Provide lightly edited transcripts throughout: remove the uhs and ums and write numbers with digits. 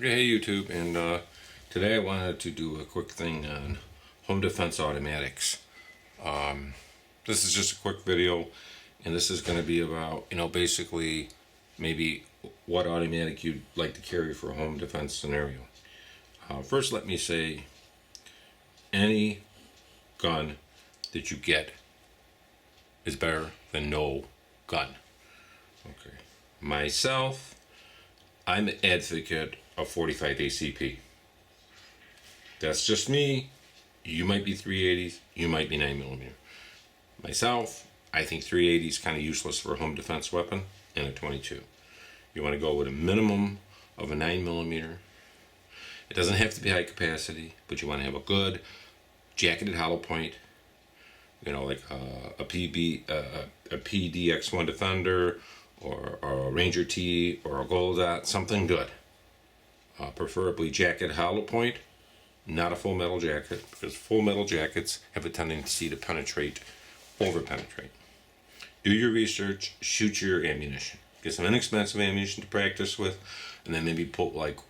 Hey YouTube, and today I wanted to do a quick thing on home defense automatics. This is just a quick video, and this is going to be about, basically maybe what automatic you'd like to carry for a home defense scenario. First, let me say, any gun that you get is better than no gun. Okay. Myself, I'm an advocate of 45 ACP. That's just me. You might be 380s, you might be 9mm. Myself, I think 380 is kind of useless for a home defense weapon and a 22. You want to go with a minimum of a 9mm. It doesn't have to be high capacity, but you want to have a good jacketed hollow point, like a PDX1 Defender or a Ranger T or a Gold Dot, something good. Preferably jacket hollow point, not a full metal jacket, because full metal jackets have a tendency to over penetrate. Do your research, shoot your ammunition. Get some inexpensive ammunition to practice with, and then maybe put like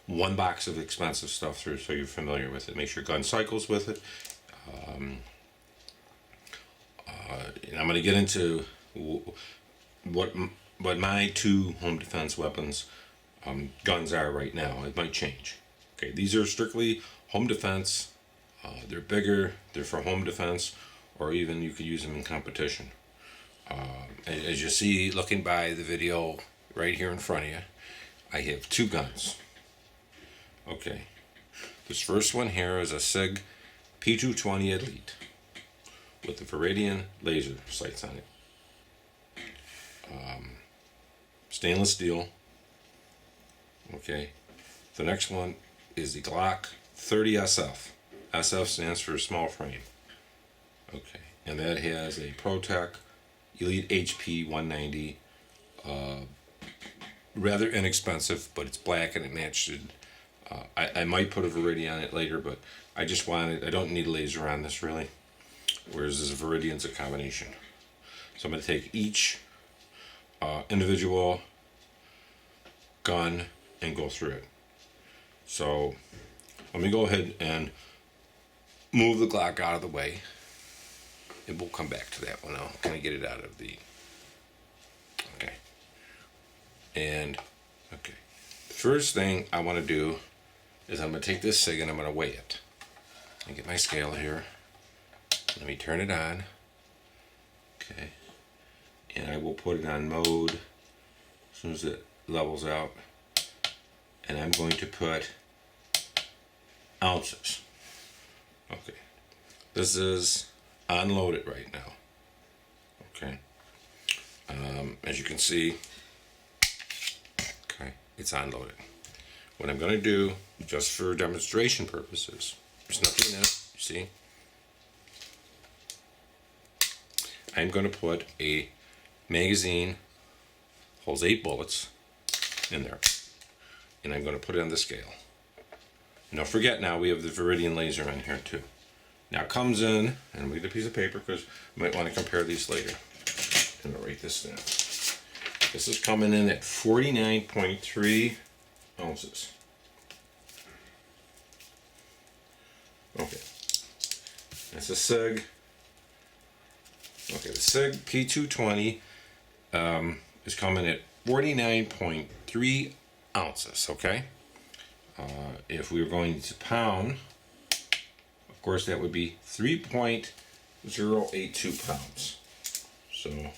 one box of expensive stuff through so you're familiar with it. Make sure gun cycles with it. And I'm going to get into what my two home defense weapons guns are right now. It might change. Okay, these are strictly home defense. They're bigger. They're for home defense, or even you could use them in competition. As you see, looking by the video right here in front of you, I have two guns. Okay, this first one here is a Sig P220 Elite with the Viridian laser sights on it. Stainless steel. Okay, the next one is the Glock 30 SF. SF stands for small frame. Okay, and that has a ProTech Elite HP 190. Rather inexpensive, but it's black and it matched. I might put a Viridian on it later, but I don't need a laser on this really. Whereas this Viridian's a combination. So I'm going to take each individual gun and go through it. So let me go ahead and move the Glock out of the way, and we'll come back to that one. I'll kind of get it out of the... Okay. And, okay. The first thing I want to do is I'm going to take this Sig and I'm going to weigh it. I get my scale here. Let me turn it on. Okay. And I will put it on mode as soon as it levels out. And I'm going to put ounces. Okay. This is unloaded right now. Okay. As you can see, okay, it's unloaded. What I'm going to do, just for demonstration purposes, there's nothing in it, you see? I'm going to put a magazine, holds 8 bullets in there, and I'm going to put it on the scale. And don't forget, now we have the Viridian laser on here too. Now it comes in, and we get a piece of paper because you might want to compare these later. I'm going to write this down. This is coming in at 49.3 ounces. Okay, that's a Sig. Okay, the Sig P220 is coming at 49.3 ounces, okay? If we were going to pound, of course that would be 3.082 pounds. So,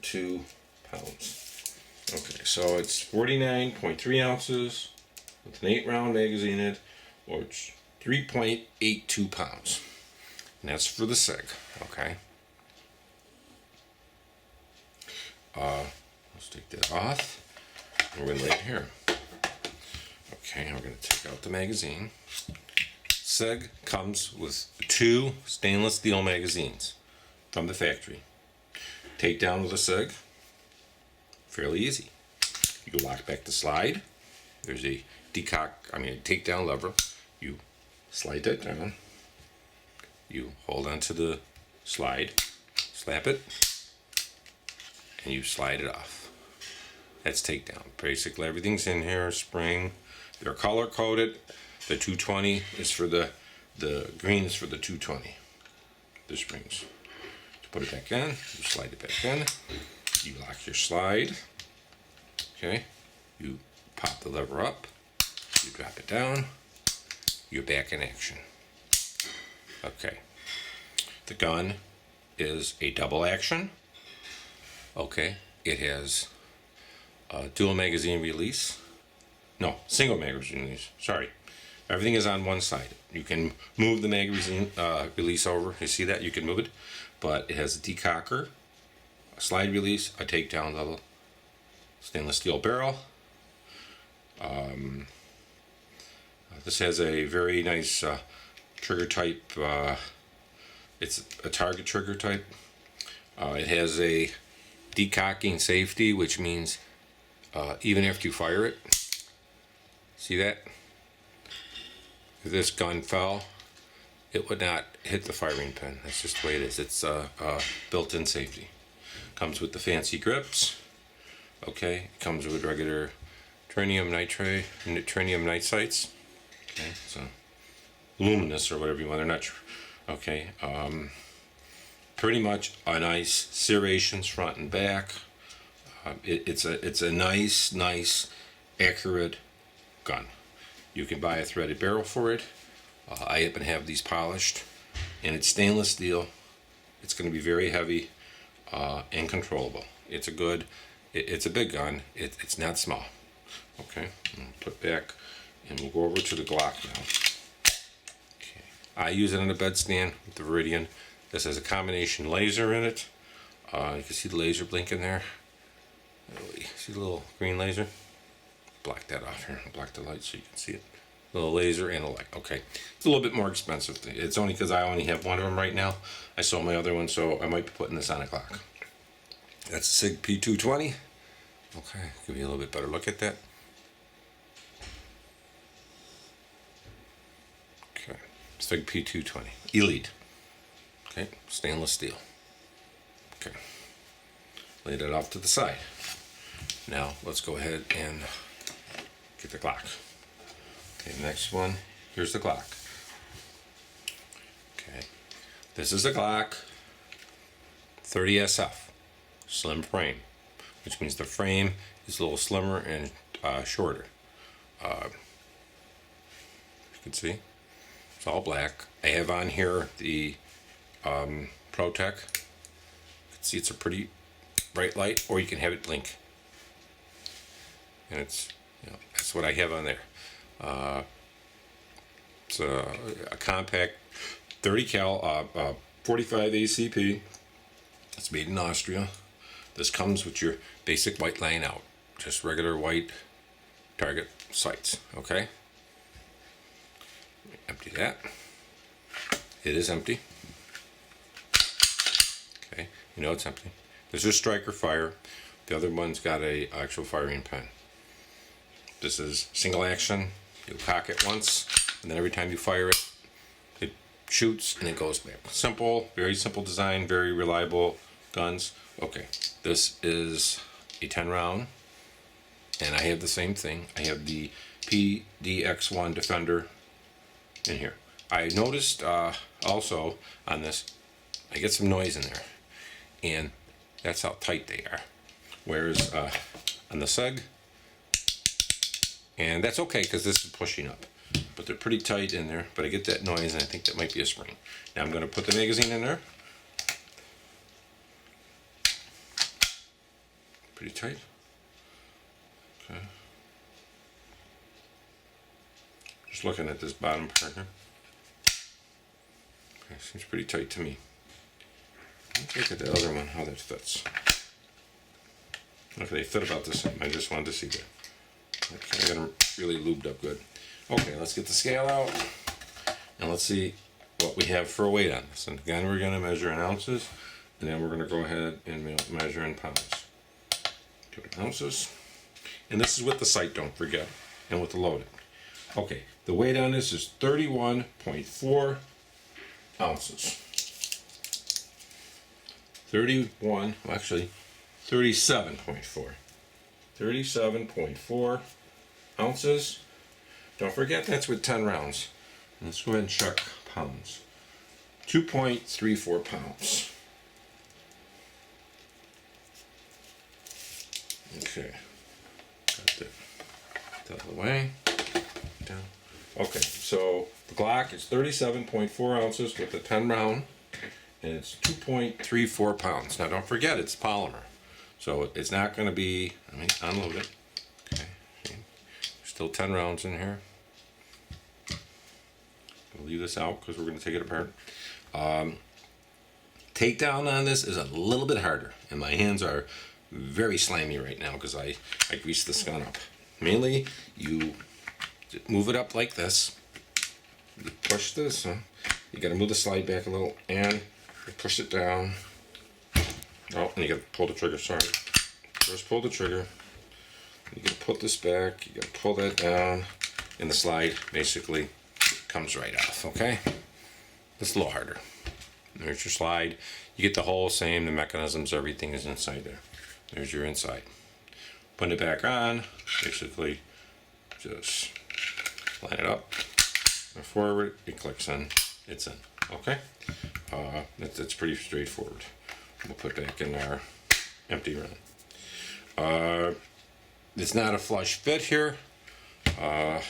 2 pounds. Okay, so it's 49.3 ounces with an 8-round magazine in it, or it's 3.82 pounds. And that's for the Sig, okay? Let's take that off. And we're going to lay it here. Okay, we're going to take out the magazine. Sig comes with 2 stainless steel magazines from the factory. Take down with a Sig, fairly easy. You go lock back the slide. There's a take down lever. You slide that down. You hold onto the slide, slap it, and you slide it off. That's takedown. Basically everything's in here, spring. They're color coded. The 220 is for the green is for the 220. The springs. To put it back in, you slide it back in. You lock your slide. Okay. You pop the lever up. You drop it down. You're back in action. Okay. The gun is a double action. Okay. It has a dual magazine release. No, single magazine release. Sorry. Everything is on one side. You can move the magazine release over. You see that? You can move it. But it has a decocker, a slide release, a takedown level, stainless steel barrel. This has a very nice trigger type. It's a target trigger type. It has a decocking safety, which means even after you fire it, see that? If this gun fell, it would not hit the firing pin. That's just the way it is. It's built-in safety. Comes with the fancy grips. Okay, it comes with regular tritium night sights. Okay, so luminous or whatever you want. They're not. Okay, pretty much a nice serrations front and back. It's a nice, accurate gun. You can buy a threaded barrel for it. I happen to have these polished, and it's stainless steel. It's going to be very heavy and controllable. It's a big gun. It's not small. Okay, put back, and we'll go over to the Glock now. Okay. I use it on a bed stand with the Viridian. This has a combination laser in it. You can see the laser blinking there. See the little green laser? Block that off here. Block the light so you can see it. A little laser and a light. Okay, it's a little bit more expensive. It's only because I only have one of them right now. I sold my other one, so I might be putting this on a Glock. That's a Sig P220. Okay, give you a little bit better look at that. Okay, Sig P220 Elite. Okay, stainless steel. Okay, lay that off to the side. Now let's go ahead and get the Glock. Okay, next one. Here's the Glock. Okay, this is a Glock 30SF, slim frame, which means the frame is a little slimmer and shorter. You can see it's all black. I have on here the ProTech. You can see it's a pretty bright light, or you can have it blink. And it's, that's what I have on there. It's a compact 30 cal 45 ACP. It's made in Austria. This comes with your basic white line out, just regular white target sights. Okay. Empty that. It is empty. Okay, you know it's empty. This is striker fire. The other one's got a actual firing pin. This is single action. You cock it once, and then every time you fire it, it shoots and it goes back. Simple, very simple design, very reliable guns. Okay, this is a 10 round, and I have the same thing. I have the PDX1 Defender in here. I noticed also on this, I get some noise in there, and that's how tight they are. Whereas on the Sig, and that's okay because this is pushing up, but they're pretty tight in there. But I get that noise, and I think that might be a spring. Now I'm going to put the magazine in there. Pretty tight. Okay. Just looking at this bottom part here. Okay, seems pretty tight to me. Let's look at the other one, how that fits. Okay, they fit about the same. I just wanted to see that. Okay, I got them really lubed up good. Okay, let's get the scale out, and let's see what we have for a weight on this. And again, we're going to measure in ounces, and then we're going to go ahead and measure in pounds. Go to ounces, and this is with the sight, don't forget, and with the loading. Okay, the weight on this is 31.4 ounces. 37.4. 37.4 ounces. Don't forget that's with 10 rounds. Let's go ahead and check pounds. 2.34 pounds. Okay, got that out of the way. Down. Okay, so the Glock is 37.4 ounces with a 10 round, and it's 2.34 pounds. Now don't forget it's polymer, so it's not going to be, let me unload it. Okay, still 10 rounds in here. I'll leave this out because we're going to take it apart. Takedown on this is a little bit harder, and my hands are very slimy right now because I greased this gun up. Mainly, you move it up like this. You push this. You got to move the slide back a little, and you push it down. Oh, and you got to pull the trigger. Sorry. First, pull the trigger. You got to put this back. You got to pull that down, and the slide basically comes right off. Okay. It's a little harder. There's your slide. You get the whole same. The mechanisms, everything is inside there. There's your inside. Putting it back on, basically just line it up and forward, it clicks in, it's in. Okay? That's pretty straightforward. We'll put back in our empty round. It's not a flush fit here. I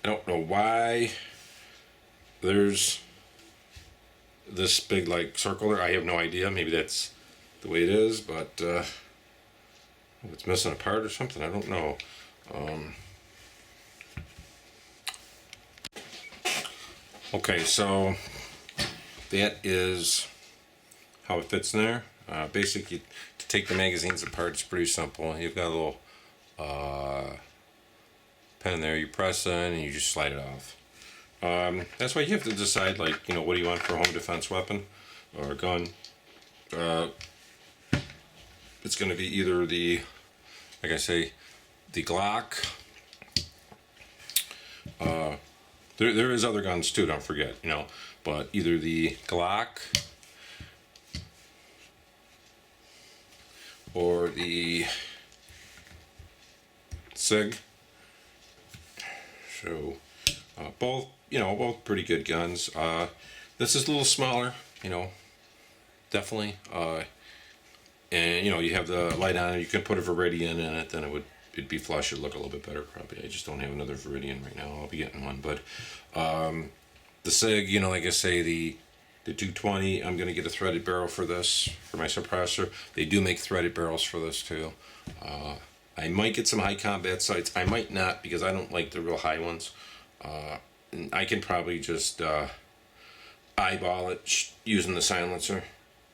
don't know why there's this big like circle there. I have no idea. Maybe that's the way it is, but it's missing a part or something. I don't know. Okay, so that is how it fits in there. Basically, to take the magazines apart, it's pretty simple. You've got a little pen there. You press in and you just slide it off. That's why you have to decide, like, what do you want for a home defense weapon or a gun. It's going to be either the, like I say, the Glock. There is other guns too, don't forget, but either the Glock or the Sig. So both pretty good guns. This is a little smaller, definitely. And you have the light on it. You can put a Viridian in it, then it'd be flush. It'd look a little bit better probably. I just don't have another Viridian right now. I'll be getting one, but the Sig, like I say, the 220. I'm gonna get a threaded barrel for this for my suppressor. They do make threaded barrels for this too. I might get some high combat sights. I might not because I don't like the real high ones. I can probably just eyeball it using the silencer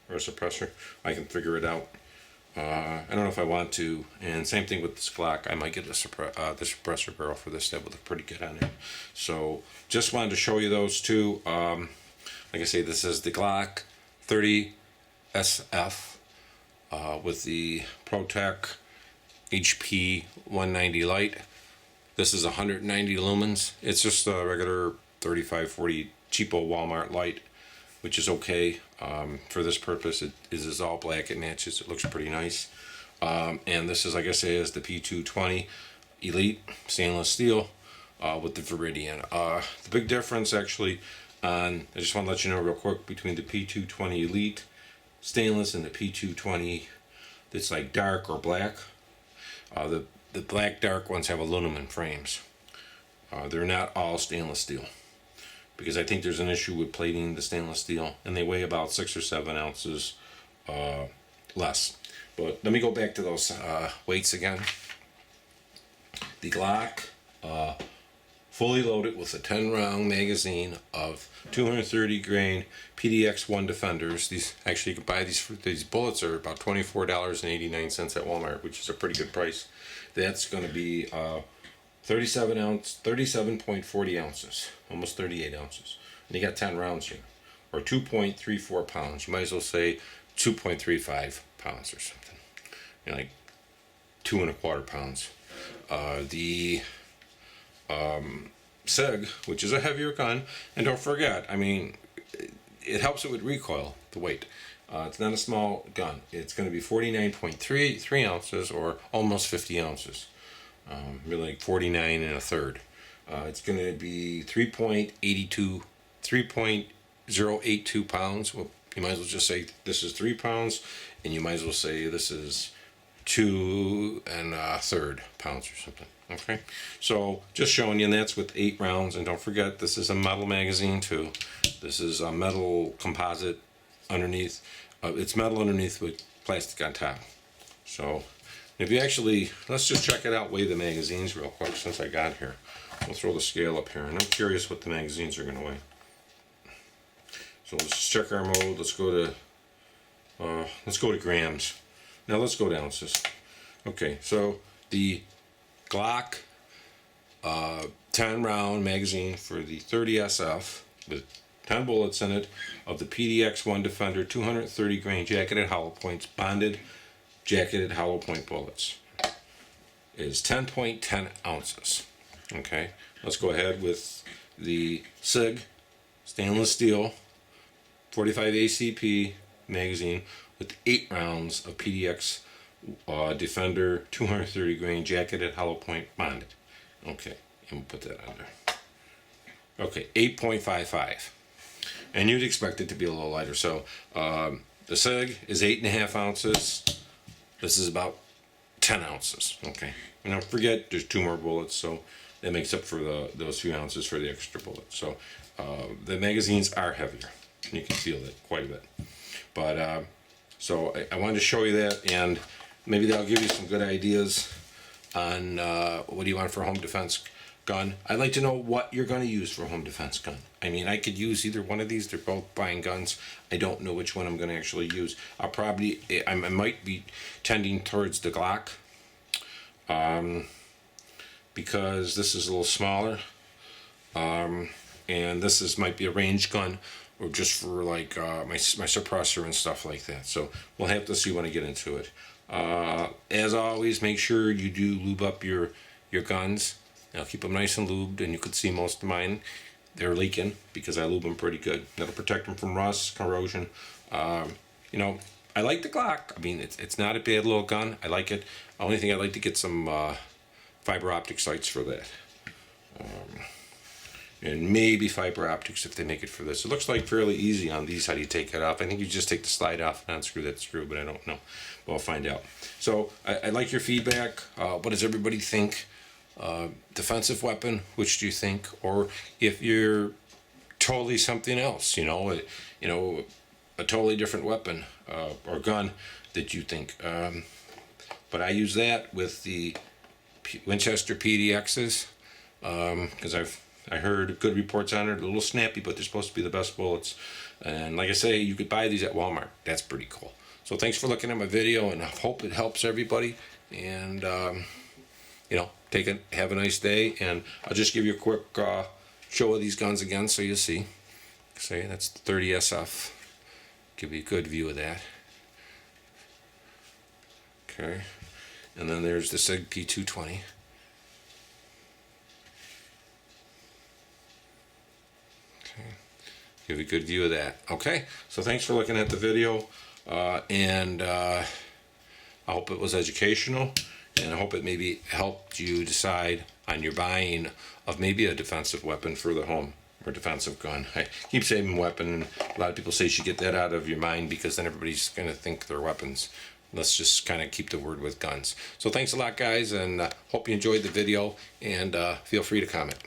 or a suppressor. I can figure it out. I don't know if I want to. And same thing with this Glock. I might get the suppressor barrel for this. That would look pretty good on there. So just wanted to show you those two. Like I say, this is the Glock 30 SF with the ProTech HP 190 light. This is 190 lumens. It's just a regular 35-40 cheapo Walmart light, which is okay for this purpose. It is all black. It matches. It looks pretty nice. And this is, like I say, is the P220 Elite stainless steel with the Viridian. The big difference actually I just want to let you know real quick, between the P220 Elite stainless and the P220 that's like dark or black. The black dark ones have aluminum frames. They're not all stainless steel, because I think there's an issue with plating the stainless steel, and they weigh about 6 or 7 ounces less. But let me go back to those weights again. The Glock, fully loaded with a 10 round magazine of 230 grain PDX-1 Defenders. These, actually, you can buy these bullets are about $24.89 at Walmart, which is a pretty good price. That's going to be 37.40 ounces, almost 38 ounces. And you got 10 rounds here, or 2.34 pounds. You might as well say 2.35 pounds or something. Like 2.25 pounds. The Sig, which is a heavier gun, and don't forget, I mean, it helps it with recoil, the weight. It's not a small gun. It's going to be 49.3 ounces, or almost 50 ounces. Really like 49 and a third. It's going to be 3.082 pounds. Well, you might as well just say this is 3 pounds, and you might as well say this is 2 1/3 pounds or something. Okay, so just showing you, and that's with 8 rounds. And don't forget, this is a metal magazine too. This is a metal composite underneath. It's metal underneath with plastic on top. So if you actually, let's just check it out, weigh the magazines real quick since I got here. We'll throw the scale up here, and I'm curious what the magazines are going to weigh. So let's just check our mode. Let's go to grams. Now let's go to ounces. Okay, so the Glock 10 round magazine for the 30 SF with 10 bullets in it, of the PDX-1 Defender 230 grain jacketed hollow points, bonded jacketed hollow point bullets, is 10.10 ounces. Okay, let's go ahead with the Sig stainless steel 45 ACP magazine with 8 rounds of PDX Defender 230 grain jacketed hollow point bonded. Okay, and we'll put that under. Okay, 8.55. And you'd expect it to be a little lighter. So the Sig is 8.5 ounces. This is about 10 ounces. Okay, and don't forget there's 2 more bullets, so that makes up for those few ounces for the extra bullets. So the magazines are heavier. You can feel it quite a bit. But so I wanted to show you that, and maybe that'll give you some good ideas on what do you want for a home defense gun. I'd like to know what you're going to use for a home defense gun. I mean, I could use either one of these. They're both buying guns. I don't know which one I'm going to actually use. I might be tending towards the Glock, because this is a little smaller, and this might be a range gun, or just for like my suppressor and stuff like that. So we'll have to see when I get into it. As always, make sure you do lube up your guns. Now keep them nice and lubed, and you could see most of mine, they're leaking because I lube them pretty good. That'll protect them from rust, corrosion. You know, I like the Glock. I mean, it's not a bad little gun. I like it. Only thing I'd like to get some fiber optic sights for that. And maybe fiber optics if they make it for this. It looks like fairly easy on these. How do you take it off? I think you just take the slide off and unscrew that screw, but I don't know. But I'll find out. So I like your feedback. What does everybody think? Defensive weapon, which do you think? Or if you're totally something else, you know, a totally different weapon or gun that you think. But I use that with the Winchester PDXs because I heard good reports on it. A little snappy, but they're supposed to be the best bullets. And like I say, you could buy these at Walmart. That's pretty cool. So thanks for looking at my video, and I hope it helps everybody. And you know, have a nice day. And I'll just give you a quick show of these guns again, so you see. Say that's the 30 SF. Give you a good view of that. Okay, and then there's the Sig P220. Give you a good view of that. Okay, so thanks for looking at the video, and I hope it was educational, and I hope it maybe helped you decide on your buying of maybe a defensive weapon for the home, or defensive gun. I keep saying weapon, and a lot of people say you should get that out of your mind, because then everybody's going to think they're weapons. Let's just kind of keep the word with guns. So thanks a lot, guys, and hope you enjoyed the video, and feel free to comment.